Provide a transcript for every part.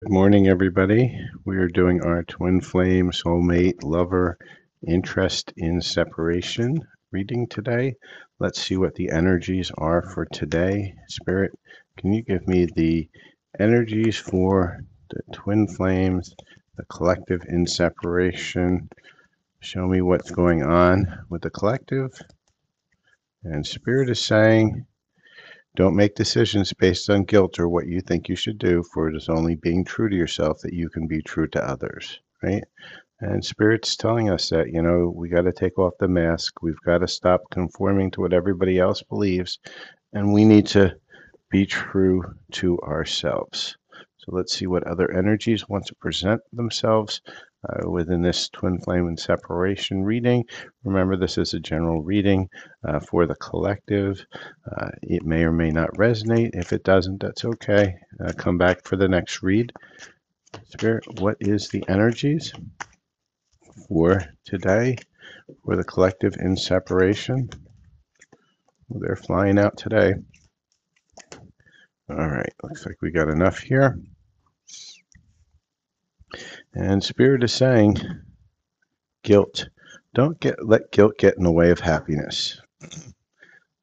Good morning, everybody. We are doing our twin flame, soulmate, lover, interest in separation reading today. Let's see what the energies are for today. Spirit, can you give me the energies for the twin flames, the collective in separation? Show me what's going on with the collective. And Spirit is saying, don't make decisions based on guilt or what you think you should do, for it is only being true to yourself that you can be true to others, right? And Spirit's telling us that, we got to take off the mask. We've got to stop conforming to what everybody else believes, and we need to be true to ourselves. So let's see what other energies want to present themselves within this twin flame and separation reading. Remember, this is a general reading for the collective. It may or may not resonate. If it doesn't, that's okay. Come back for the next read. Spirit, what is the energies for today for the collective in separation? Well, they're flying out today. All right, looks like we got enough here. And Spirit is saying, guilt. Don't let guilt get in the way of happiness.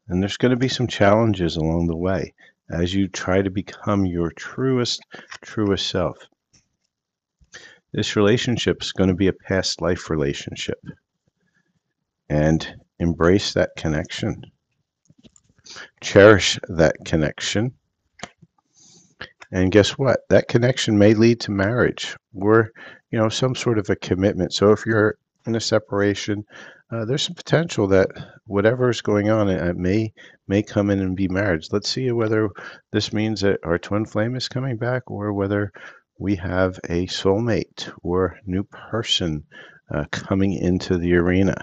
And there's going to be some challenges along the way as you try to become your truest self. This relationship is going to be a past life relationship. And embrace that connection. Cherish that connection. And guess what? That connection may lead to marriage or, some sort of a commitment. So if you're in a separation, there's some potential that whatever is going on, it may come in and be marriage. Let's see whether this means that our twin flame is coming back or whether we have a soulmate or new person coming into the arena.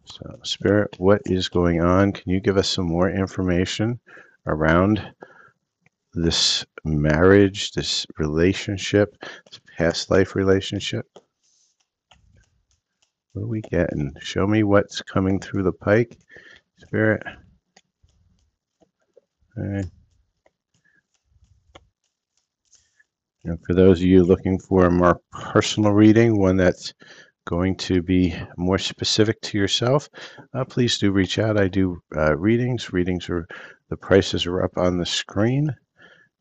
So, Spirit, what is going on? Can you give us some more information around this marriage, this relationship, this past life relationship? What are we getting? Show me what's coming through the pike, Spirit. All right. And for those of you looking for a more personal reading, one that's going to be more specific to yourself, please do reach out. I do readings. The prices are up on the screen.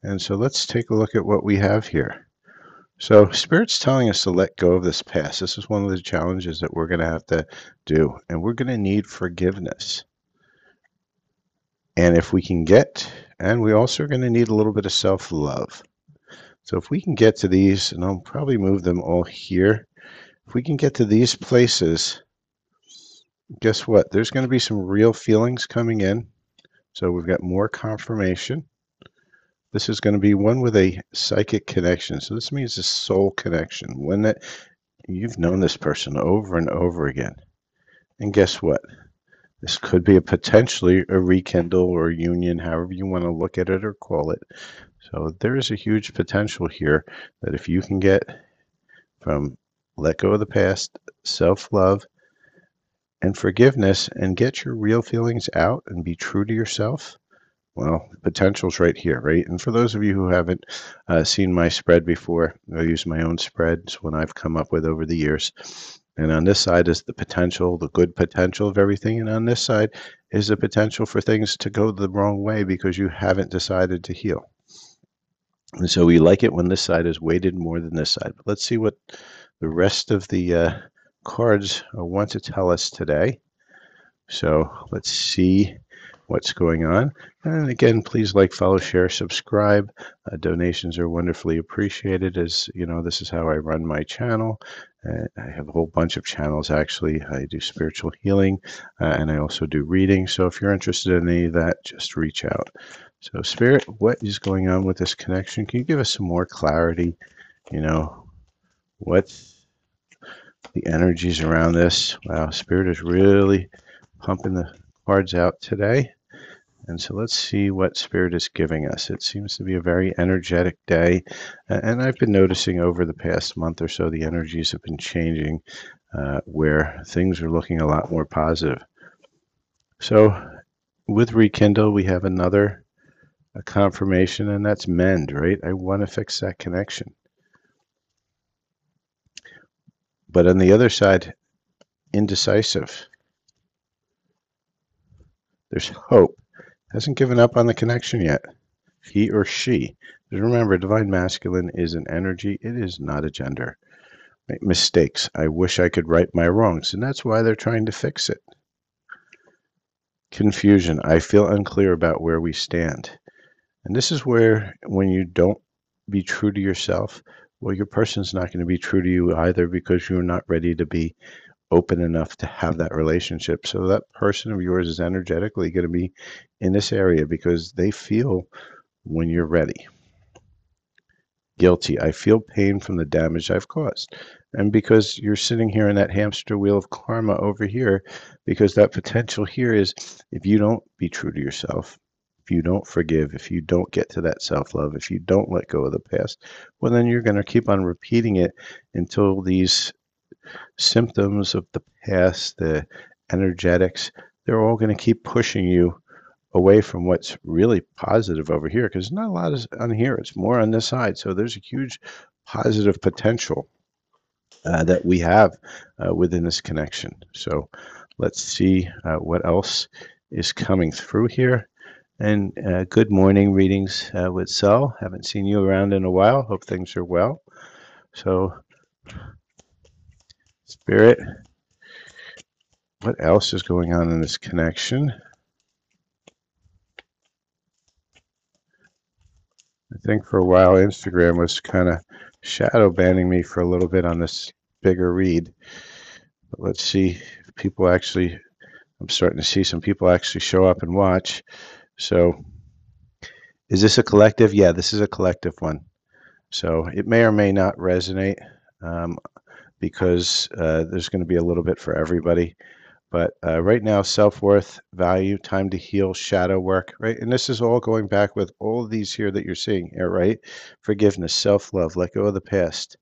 And so let's take a look at what we have here. So Spirit's telling us to let go of this past. This is one of the challenges that we're going to have to do. And we're going to need forgiveness. And if we can we also are going to need a little bit of self-love. So if we can get to these, and I'll probably move them all here. If we can get to these places, guess what? There's going to be some real feelings coming in. So we've got more confirmation. This is going to be one with a psychic connection. So this means a soul connection. When that you've known this person over and over again. And guess what? This could be potentially a rekindle or a union, however you want to look at it or call it. So there is a huge potential here that if you can get from let go of the past, self-love, and forgiveness, and get your real feelings out and be true to yourself, well, the potential's right here, right? And for those of you who haven't seen my spread before, I use my own spreads when I've come up with over the years. And on this side is the potential, the good potential of everything. And on this side is the potential for things to go the wrong way because you haven't decided to heal. And so we like it when this side is weighted more than this side. But let's see what the rest of the cards want to tell us today. So let's see what's going on. And again, please like, follow, share, subscribe. Donations are wonderfully appreciated. As you know, this is how I run my channel. I have a whole bunch of channels, actually. I do spiritual healing, and I also do reading. So if you're interested in any of that, just reach out. So Spirit, what is going on with this connection? Can you give us some more clarity? What's the energies around this? Wow, Spirit is really pumping the cards out today. And so let's see what Spirit is giving us. It seems to be a very energetic day. And I've been noticing over the past month or so, the energies have been changing where things are looking a lot more positive. So with Rekindle, we have another a confirmation, and that's mend, right? I want to fix that connection. But on the other side, indecisive. There's hope. Hasn't given up on the connection yet. He or she. Remember, divine masculine is an energy. It is not a gender. Make mistakes. I wish I could right my wrongs, and that's why they're trying to fix it. Confusion. I feel unclear about where we stand. And this is where, when you don't be true to yourself, well, your person's not going to be true to you either, because you're not ready to be open enough to have that relationship. So that person of yours is energetically going to be in this area because they feel when you're ready. Guilty. I feel pain from the damage I've caused. And because you're sitting here in that hamster wheel of karma over here, because that potential here is, if you don't be true to yourself, if you don't forgive, if you don't get to that self-love, if you don't let go of the past, well, then you're going to keep on repeating it until these symptoms of the past, the energetics, they're all going to keep pushing you away from what's really positive over here, because not a lot is on here. It's more on this side. So there's a huge positive potential that we have within this connection. So let's see what else is coming through here. And good morning readings with Sel. Haven't seen you around in a while. Hope things are well. So, Spirit, what else is going on in this connection? I think for a while Instagram was kind of shadow banning me for a little bit on this bigger read. But let's see if people actually, I'm starting to see some people actually show up and watch. So is this a collective? Yeah, this is a collective one. So it may or may not resonate because there's going to be a little bit for everybody. But right now, self-worth, value, time to heal, shadow work, right? And this is all going back with all of these here that you're seeing here, right? Forgiveness, self-love, let go of the past.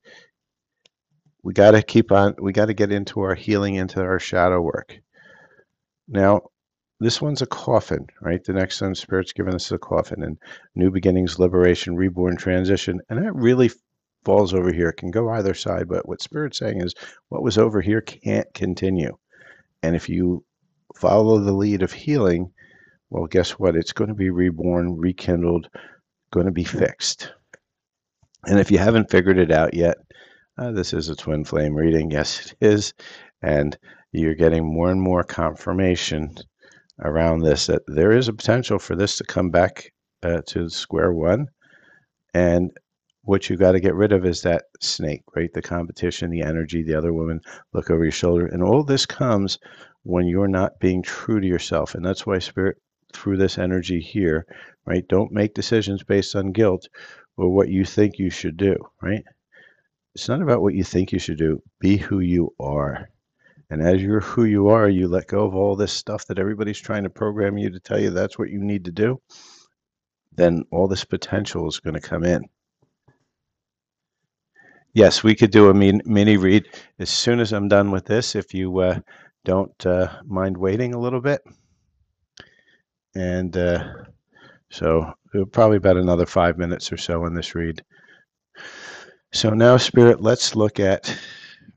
We got to keep on, we got to get into our healing, into our shadow work. Now, this one's a coffin, right? The next one, Spirit's given us a coffin, and new beginnings, liberation, reborn, transition. And that really falls over here. It can go either side, but what Spirit's saying is what was over here can't continue. And if you follow the lead of healing, well, guess what? It's going to be reborn, rekindled, going to be fixed. And if you haven't figured it out yet, this is a twin flame reading. Yes, it is. And you're getting more and more confirmation around this, that there is a potential for this to come back to square one. And what you got to get rid of is that snake, right? The competition, the energy, the other woman, look over your shoulder. And all this comes when you're not being true to yourself. And that's why Spirit, through this energy here, right? Don't make decisions based on guilt or what you think you should do, right? It's not about what you think you should do. Be who you are. And as you're who you are, you let go of all this stuff that everybody's trying to program you to tell you that's what you need to do. Then all this potential is going to come in. Yes, we could do a mini read as soon as I'm done with this, if you don't mind waiting a little bit. And so probably about another 5 minutes or so in this read. So now, Spirit, let's look at,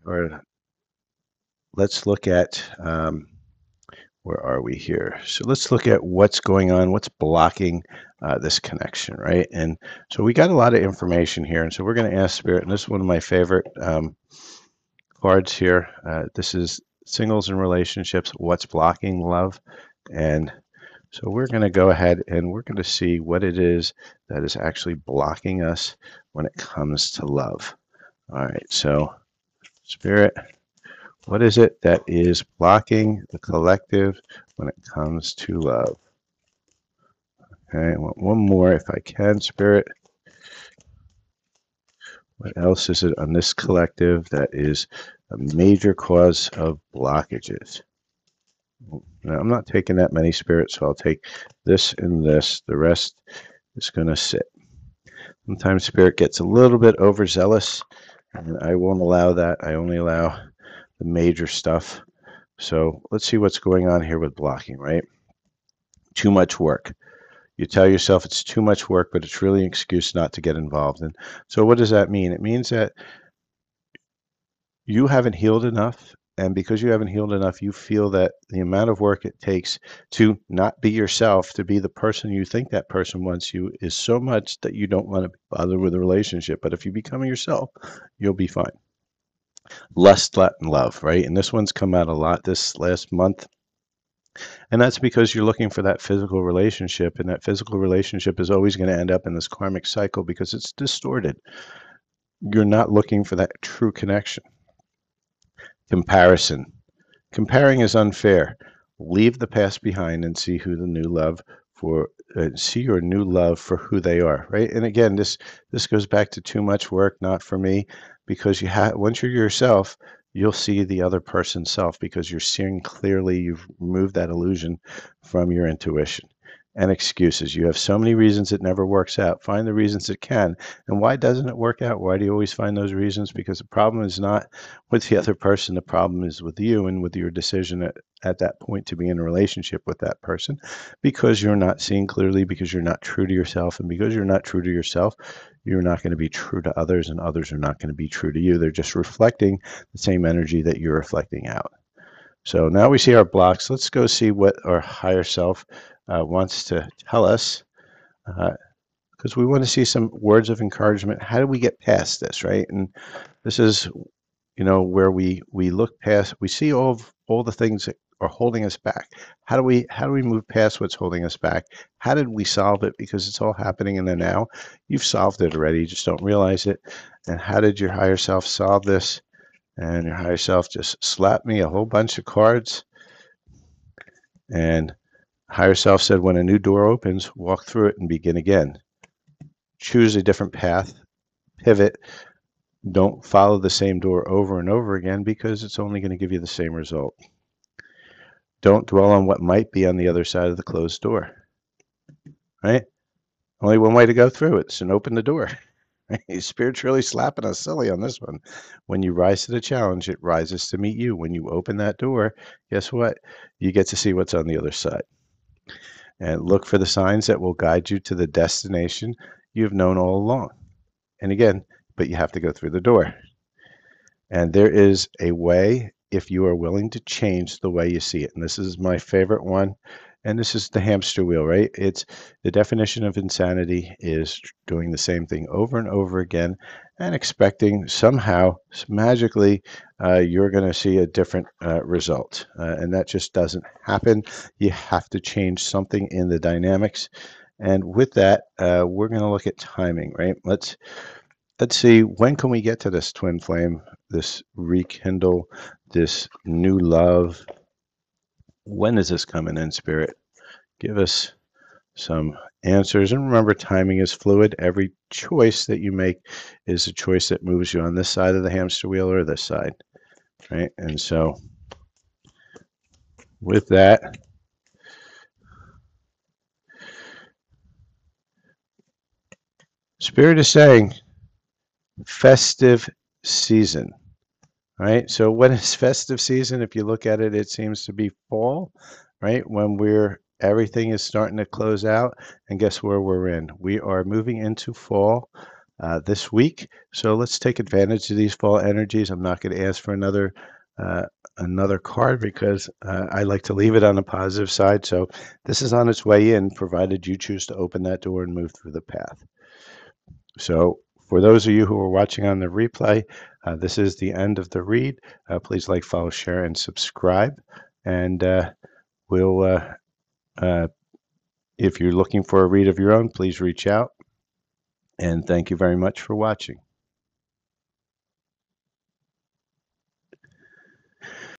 where are we here? So let's look at what's going on, what's blocking this connection, right? And so we got a lot of information here. And so we're going to ask Spirit, and this is one of my favorite cards here. This is singles and relationships, what's blocking love. And so we're going to go ahead and we're going to see what it is that is actually blocking us when it comes to love. All right, so Spirit, what is it that is blocking the collective when it comes to love? Okay, I want one more if I can, Spirit. What else is it on this collective that is a major cause of blockages? Now, I'm not taking that many, Spirit, so I'll take this and this. The rest is going to sit. Sometimes Spirit gets a little bit overzealous, and I won't allow that. I only allow the major stuff. So let's see what's going on here with blocking, right? Too much work. You tell yourself it's too much work, but it's really an excuse not to get involved. And so what does that mean? It means that you haven't healed enough. And because you haven't healed enough, you feel that the amount of work it takes to not be yourself, to be the person you think that person wants you, is so much that you don't want to bother with a relationship. But if you become yourself, you'll be fine. Lust, and love, right? And this one's come out a lot this last month. And that's because you're looking for that physical relationship, and that physical relationship is always going to end up in this karmic cycle because it's distorted. You're not looking for that true connection. Comparison. Comparing is unfair. Leave the past behind and see who the new love for see your new love for who they are, right? And again, this goes back to too much work, not for me, because you have once you're yourself, you'll see the other person's self because you're seeing clearly. You've removed that illusion from your intuition. And excuses. You have so many reasons it never works out. Find the reasons it can. And why doesn't it work out? Why do you always find those reasons? Because the problem is not with the other person. The problem is with you and with your decision at that point to be in a relationship with that person, because you're not seeing clearly, because you're not true to yourself. And because you're not true to yourself, you're not going to be true to others, and others are not going to be true to you. They're just reflecting the same energy that you're reflecting out. So now we see our blocks. Let's go see what our higher self wants to tell us, because we want to see some words of encouragement. How do we get past this, right? And this is, where we look past, we see all the things that are holding us back. How do we move past what's holding us back? How did we solve it? Because it's all happening in the now. You've solved it already, you just don't realize it. And how did your higher self solve this? And your higher self just slapped me a whole bunch of cards. And higher self said, when a new door opens, walk through it and begin again. Choose a different path, pivot. Don't follow the same door over and over again because it's only going to give you the same result. Don't dwell on what might be on the other side of the closed door, right? Only one way to go through it, and open the door. Spirit's really slapping us silly on this one. When you rise to the challenge, it rises to meet you. When you open that door, guess what? You get to see what's on the other side. And look for the signs that will guide you to the destination you've known all along. And again, but you have to go through the door. And there is a way if you are willing to change the way you see it. And this is my favorite one. And this is the hamster wheel, right? It's the definition of insanity is doing the same thing over and over again and expecting somehow, magically, you're going to see a different result. And that just doesn't happen. You have to change something in the dynamics. And with that, we're going to look at timing, right? Let's see, when can we get to this twin flame, this rekindle, this new love? When is this coming in, Spirit? Give us some answers. And remember, timing is fluid. Every choice that you make is a choice that moves you on this side of the hamster wheel or this side, right? And so with that, Spirit is saying festive season. Right. So when is festive season? If you look at it, it seems to be fall, right? When everything is starting to close out. And guess where we're in? We are moving into fall this week. So let's take advantage of these fall energies. I'm not going to ask for another card because I like to leave it on the positive side. So this is on its way in, provided you choose to open that door and move through the path. So for those of you who are watching on the replay, this is the end of the read. Please like, follow, share, and subscribe. And we'll, if you're looking for a read of your own, please reach out. And thank you very much for watching.